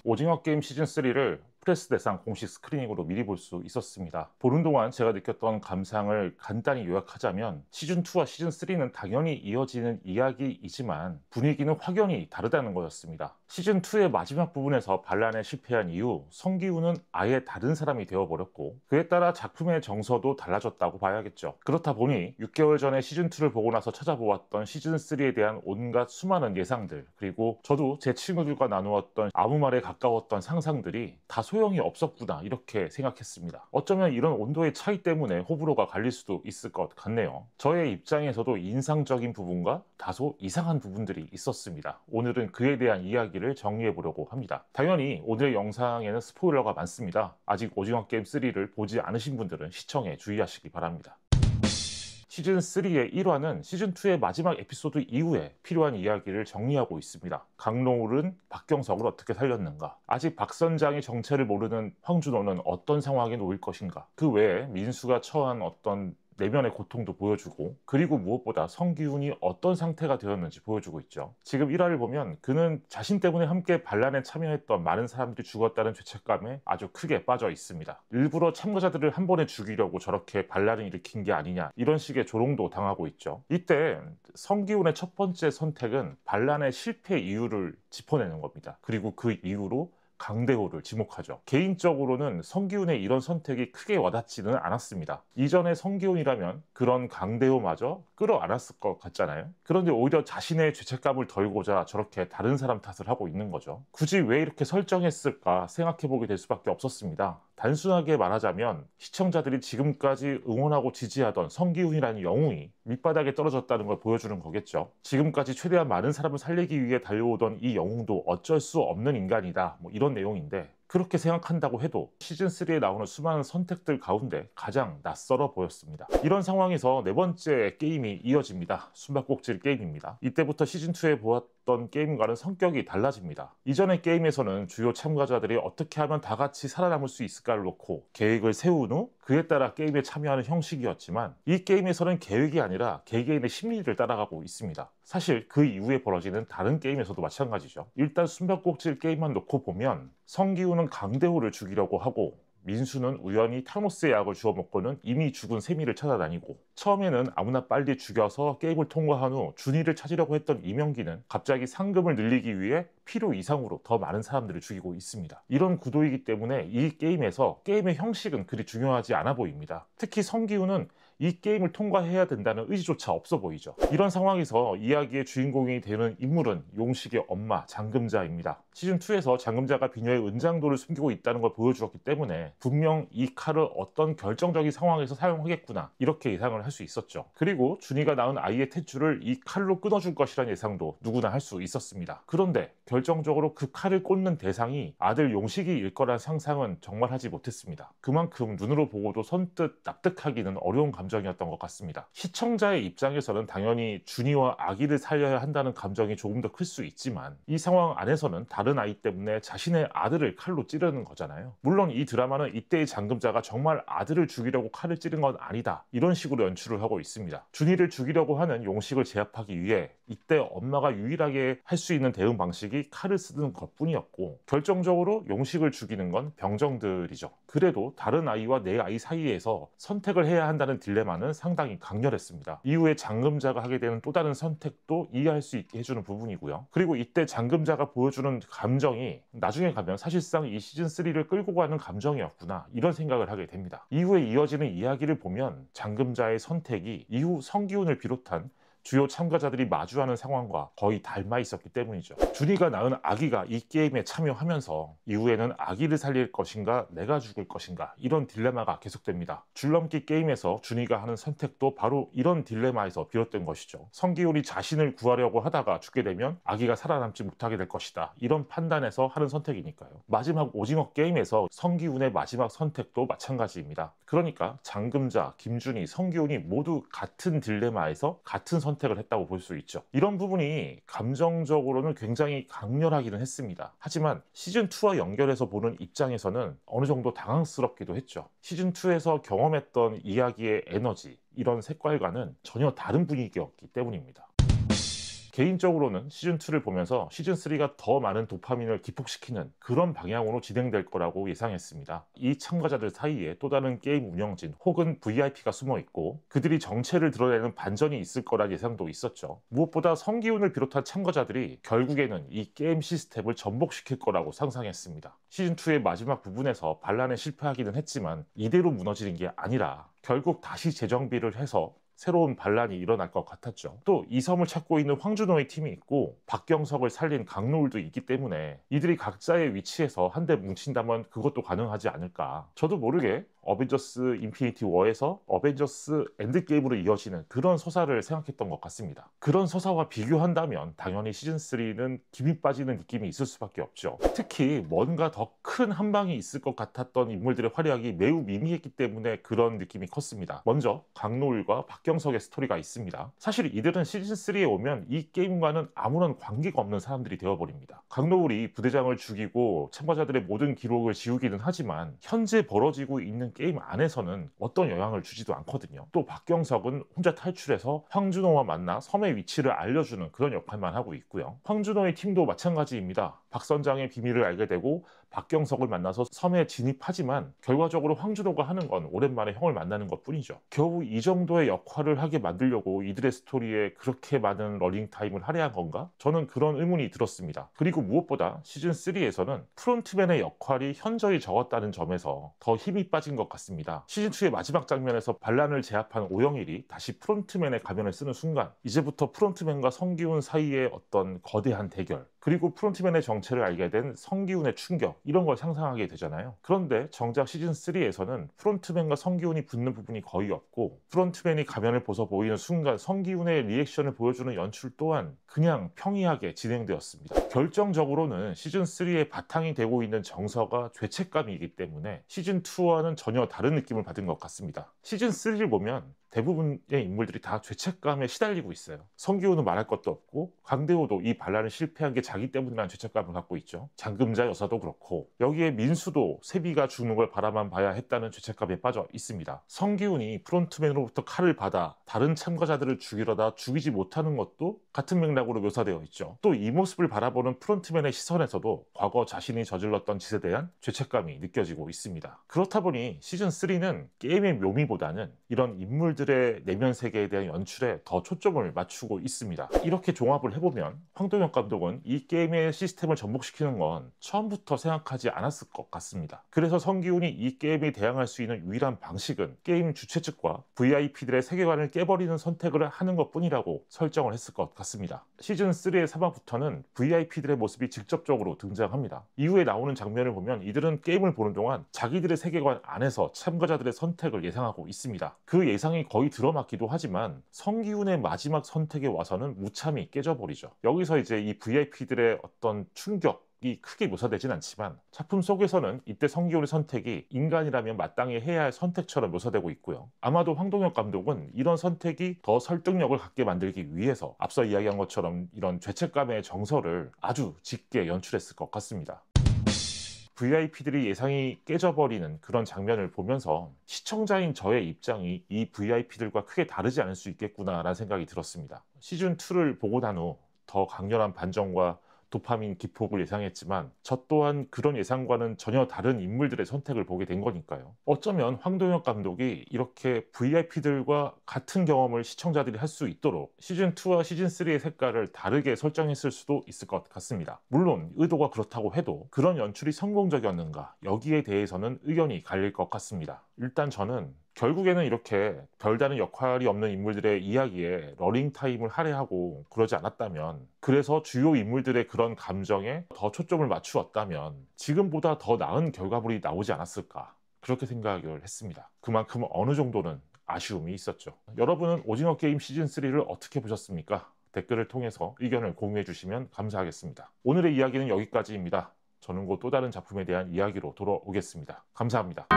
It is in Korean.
오징어 게임 시즌3를 프레스 대상 공식 스크리닝으로 미리 볼 수 있었습니다. 보는 동안 제가 느꼈던 감상을 간단히 요약하자면 시즌2와 시즌3는 당연히 이어지는 이야기이지만 분위기는 확연히 다르다는 거였습니다. 시즌2의 마지막 부분에서 반란에 실패한 이후 성기훈은 아예 다른 사람이 되어버렸고 그에 따라 작품의 정서도 달라졌다고 봐야겠죠. 그렇다 보니 6개월 전에 시즌2를 보고 나서 찾아보았던 시즌3에 대한 온갖 수많은 예상들, 그리고 저도 제 친구들과 나누었던 아무 말에 가까웠던 상상들이 다 소용이 없었구나 이렇게 생각했습니다. 어쩌면 이런 온도의 차이 때문에 호불호가 갈릴 수도 있을 것 같네요. 저의 입장에서도 인상적인 부분과 다소 이상한 부분들이 있었습니다. 오늘은 그에 대한 이야기를 정리해 보려고 합니다. 당연히 오늘의 영상에는 스포일러가 많습니다. 아직 오징어 게임 3를 보지 않으신 분들은 시청에 주의하시기 바랍니다. 시즌3의 1화는 시즌2의 마지막 에피소드 이후에 필요한 이야기를 정리하고 있습니다. 강노을은 박경석을 어떻게 살렸는가? 아직 박 선장의 정체를 모르는 황준호는 어떤 상황에 놓일 것인가? 그 외에 민수가 처한 어떤 내면의 고통도 보여주고, 그리고 무엇보다 성기훈이 어떤 상태가 되었는지 보여주고 있죠. 지금 1화를 보면 그는 자신 때문에 함께 반란에 참여했던 많은 사람들이 죽었다는 죄책감에 아주 크게 빠져 있습니다. 일부러 참가자들을 한 번에 죽이려고 저렇게 반란을 일으킨 게 아니냐, 이런 식의 조롱도 당하고 있죠. 이때 성기훈의 첫 번째 선택은 반란의 실패 이유를 짚어내는 겁니다. 그리고 그 이후로 강대호를 지목하죠. 개인적으로는 성기훈의 이런 선택이 크게 와닿지는 않았습니다. 이전에 성기훈이라면 그런 강대호마저 끌어안았을 것 같잖아요. 그런데 오히려 자신의 죄책감을 덜고자 저렇게 다른 사람 탓을 하고 있는 거죠. 굳이 왜 이렇게 설정했을까 생각해보게 될 수밖에 없었습니다. 단순하게 말하자면 시청자들이 지금까지 응원하고 지지하던 성기훈이라는 영웅이 밑바닥에 떨어졌다는 걸 보여주는 거겠죠. 지금까지 최대한 많은 사람을 살리기 위해 달려오던 이 영웅도 어쩔 수 없는 인간이다, 뭐 이런 내용인데, 그렇게 생각한다고 해도 시즌3에 나오는 수많은 선택들 가운데 가장 낯설어 보였습니다. 이런 상황에서 네 번째 게임이 이어집니다. 숨바꼭질 게임입니다. 이때부터 시즌2에 보았던 게임과는 성격이 달라집니다. 이전의 게임에서는 주요 참가자들이 어떻게 하면 다 같이 살아남을 수 있을까를 놓고 계획을 세운 후 그에 따라 게임에 참여하는 형식이었지만, 이 게임에서는 계획이 아니라 개개인의 심리를 따라가고 있습니다. 사실 그 이후에 벌어지는 다른 게임에서도 마찬가지죠. 일단 숨바꼭질 게임만 놓고 보면 성기훈은 강대호를 죽이려고 하고, 민수는 우연히 타노스의 약을 주워 먹고는 이미 죽은 세미를 찾아다니고, 처음에는 아무나 빨리 죽여서 게임을 통과한 후 준이를 찾으려고 했던 이명기는 갑자기 상금을 늘리기 위해 필요 이상으로 더 많은 사람들을 죽이고 있습니다. 이런 구도이기 때문에 이 게임에서 게임의 형식은 그리 중요하지 않아 보입니다. 특히 성기훈은 이 게임을 통과해야 된다는 의지조차 없어 보이죠. 이런 상황에서 이야기의 주인공이 되는 인물은 용식의 엄마 장금자입니다. 시즌2에서 장금자가 비녀의 은장도를 숨기고 있다는 걸 보여주었기 때문에 분명 이 칼을 어떤 결정적인 상황에서 사용하겠구나, 이렇게 예상을 할 수 있었죠. 그리고 준이가 낳은 아이의 탯줄을 이 칼로 끊어줄 것이라는 예상도 누구나 할 수 있었습니다. 그런데 결정적으로 그 칼을 꽂는 대상이 아들 용식이일 거란 상상은 정말 하지 못했습니다. 그만큼 눈으로 보고도 선뜻 납득하기는 어려운 감정이었던 것 같습니다. 시청자의 입장에서는 당연히 준이와 아기를 살려야 한다는 감정이 조금 더 클 수 있지만, 이 상황 안에서는 다른 아이 때문에 자신의 아들을 칼로 찌르는 거잖아요. 물론 이 드라마는 이때의 장금자가 정말 아들을 죽이려고 칼을 찌른 건 아니다, 이런 식으로 연출을 하고 있습니다. 준이를 죽이려고 하는 용식을 제압하기 위해 이때 엄마가 유일하게 할 수 있는 대응 방식이 칼을 쓰는 것뿐이었고, 결정적으로 용식을 죽이는 건 병정들이죠. 그래도 다른 아이와 내 아이 사이에서 선택을 해야 한다는 딜레마는 상당히 강렬했습니다. 이후에 장금자가 하게 되는 또 다른 선택도 이해할 수 있게 해주는 부분이고요. 그리고 이때 장금자가 보여주는 감정이 나중에 가면 사실상 이 시즌3를 끌고 가는 감정이었구나, 이런 생각을 하게 됩니다. 이후에 이어지는 이야기를 보면 장금자의 선택이 이후 성기훈을 비롯한 주요 참가자들이 마주하는 상황과 거의 닮아 있었기 때문이죠. 준이가 낳은 아기가 이 게임에 참여하면서 이후에는 아기를 살릴 것인가 내가 죽을 것인가, 이런 딜레마가 계속됩니다. 줄넘기 게임에서 준이가 하는 선택도 바로 이런 딜레마에서 비롯된 것이죠. 성기훈이 자신을 구하려고 하다가 죽게 되면 아기가 살아남지 못하게 될 것이다, 이런 판단에서 하는 선택이니까요. 마지막 오징어 게임에서 성기훈의 마지막 선택도 마찬가지입니다. 그러니까 장금자, 김준이, 성기훈이 모두 같은 딜레마에서 같은 선택을 했다고 볼 수 있죠. 이런 부분이 감정적으로는 굉장히 강렬하기는 했습니다. 하지만 시즌2와 연결해서 보는 입장에서는 어느 정도 당황스럽기도 했죠. 시즌2에서 경험했던 이야기의 에너지, 이런 색깔과는 전혀 다른 분위기였기 때문입니다. 개인적으로는 시즌2를 보면서 시즌3가 더 많은 도파민을 기폭시키는 그런 방향으로 진행될 거라고 예상했습니다. 이 참가자들 사이에 또 다른 게임 운영진 혹은 VIP가 숨어 있고 그들이 정체를 드러내는 반전이 있을 거란 예상도 있었죠. 무엇보다 성기훈을 비롯한 참가자들이 결국에는 이 게임 시스템을 전복시킬 거라고 상상했습니다. 시즌2의 마지막 부분에서 반란에 실패하기는 했지만 이대로 무너지는 게 아니라 결국 다시 재정비를 해서 새로운 반란이 일어날 것 같았죠. 또 이 섬을 찾고 있는 황준호의 팀이 있고 박경석을 살린 강노을도 있기 때문에 이들이 각자의 위치에서 한데 뭉친다면 그것도 가능하지 않을까. 저도 모르게 어벤져스 인피니티 워에서 어벤져스 엔드게임으로 이어지는 그런 서사를 생각했던 것 같습니다. 그런 서사와 비교한다면 당연히 시즌3는 김이 빠지는 느낌이 있을 수밖에 없죠. 특히 뭔가 더 큰 한방이 있을 것 같았던 인물들의 활약이 매우 미미했기 때문에 그런 느낌이 컸습니다. 먼저 강노을과 박경석의 스토리가 있습니다. 사실 이들은 시즌3에 오면 이 게임과는 아무런 관계가 없는 사람들이 되어버립니다. 강노을이 부대장을 죽이고 참가자들의 모든 기록을 지우기는 하지만 현재 벌어지고 있는 게임 안에서는 어떤 영향을 주지도 않거든요. 또 박경석은 혼자 탈출해서 황준호와 만나 섬의 위치를 알려주는 그런 역할만 하고 있고요. 황준호의 팀도 마찬가지입니다. 박 선장의 비밀을 알게 되고 박경석을 만나서 섬에 진입하지만 결과적으로 황준호가 하는 건 오랜만에 형을 만나는 것 뿐이죠. 겨우 이 정도의 역할을 하게 만들려고 이들의 스토리에 그렇게 많은 러닝타임을 할애한 건가? 저는 그런 의문이 들었습니다. 그리고 무엇보다 시즌3에서는 프론트맨의 역할이 현저히 적었다는 점에서 더 힘이 빠진 것 같습니다. 시즌2의 마지막 장면에서 반란을 제압한 오영일이 다시 프론트맨의 가면을 쓰는 순간 이제부터 프론트맨과 성기훈 사이의 어떤 거대한 대결 그리고 프론트맨의 정체를 알게 된 성기훈의 충격 이런 걸 상상하게 되잖아요. 그런데 정작 시즌3에서는 프론트맨과 성기훈이 붙는 부분이 거의 없고 프론트맨이 가면을 벗어 보이는 순간 성기훈의 리액션을 보여주는 연출 또한 그냥 평이하게 진행되었습니다. 결정적으로는 시즌3의 바탕이 되고 있는 정서가 죄책감이기 때문에 시즌2와는 전혀 다른 느낌을 받은 것 같습니다. 시즌3를 보면 대부분의 인물들이 다 죄책감에 시달리고 있어요. 성기훈은 말할 것도 없고 강대호도 이 반란을 실패한 게 자기 때문이라는 죄책감을 갖고 있죠. 장금자 여사도 그렇고 여기에 민수도 세비가 죽는 걸 바라만 봐야 했다는 죄책감에 빠져 있습니다. 성기훈이 프론트맨으로부터 칼을 받아 다른 참가자들을 죽이려다 죽이지 못하는 것도 같은 맥락으로 묘사되어 있죠. 또 이 모습을 바라보는 프론트맨의 시선에서도 과거 자신이 저질렀던 짓에 대한 죄책감이 느껴지고 있습니다. 그렇다 보니 시즌3는 게임의 묘미보다는 이런 인물들의 내면 세계에 대한 연출에 더 초점을 맞추고 있습니다. 이렇게 종합을 해보면 황동혁 감독은 이 게임의 시스템을 접목시키는 건 처음부터 생각하지 않았을 것 같습니다. 그래서 성기훈이 이 게임에 대항할 수 있는 유일한 방식은 게임 주최 측과 VIP들의 세계관을 깨버리는 선택을 하는 것 뿐이라고 설정을 했을 것 같습니다. 시즌3의 사막부터는 VIP들의 모습이 직접적으로 등장합니다. 이후에 나오는 장면을 보면 이들은 게임을 보는 동안 자기들의 세계관 안에서 참가자들의 선택을 예상하고 있습니다. 그 예상이 거의 들어맞기도 하지만 성기훈의 마지막 선택에 와서는 무참히 깨져버리죠. 여기서 이제 이 VIP들의 어떤 충격이 크게 묘사되진 않지만 작품 속에서는 이때 성기훈의 선택이 인간이라면 마땅히 해야 할 선택처럼 묘사되고 있고요. 아마도 황동혁 감독은 이런 선택이 더 설득력을 갖게 만들기 위해서 앞서 이야기한 것처럼 이런 죄책감의 정서를 아주 짙게 연출했을 것 같습니다. VIP들이 예상이 깨져버리는 그런 장면을 보면서 시청자인 저의 입장이 이 VIP들과 크게 다르지 않을 수 있겠구나라는 생각이 들었습니다. 시즌2를 보고 난 후 더 강렬한 반전과 도파민 기폭을 예상했지만 저 또한 그런 예상과는 전혀 다른 인물들의 선택을 보게 된 거니까요. 어쩌면 황동혁 감독이 이렇게 VIP들과 같은 경험을 시청자들이 할 수 있도록 시즌2와 시즌3의 색깔을 다르게 설정했을 수도 있을 것 같습니다. 물론 의도가 그렇다고 해도 그런 연출이 성공적이었는가 여기에 대해서는 의견이 갈릴 것 같습니다. 일단 저는 결국에는 이렇게 별다른 역할이 없는 인물들의 이야기에 러닝타임을 할애하고 그러지 않았다면 그래서 주요 인물들의 그런 감정에 더 초점을 맞추었다면 지금보다 더 나은 결과물이 나오지 않았을까 그렇게 생각을 했습니다. 그만큼 어느 정도는 아쉬움이 있었죠. 여러분은 오징어 게임 시즌3를 어떻게 보셨습니까? 댓글을 통해서 의견을 공유해 주시면 감사하겠습니다. 오늘의 이야기는 여기까지입니다. 저는 곧 또 다른 작품에 대한 이야기로 돌아오겠습니다. 감사합니다.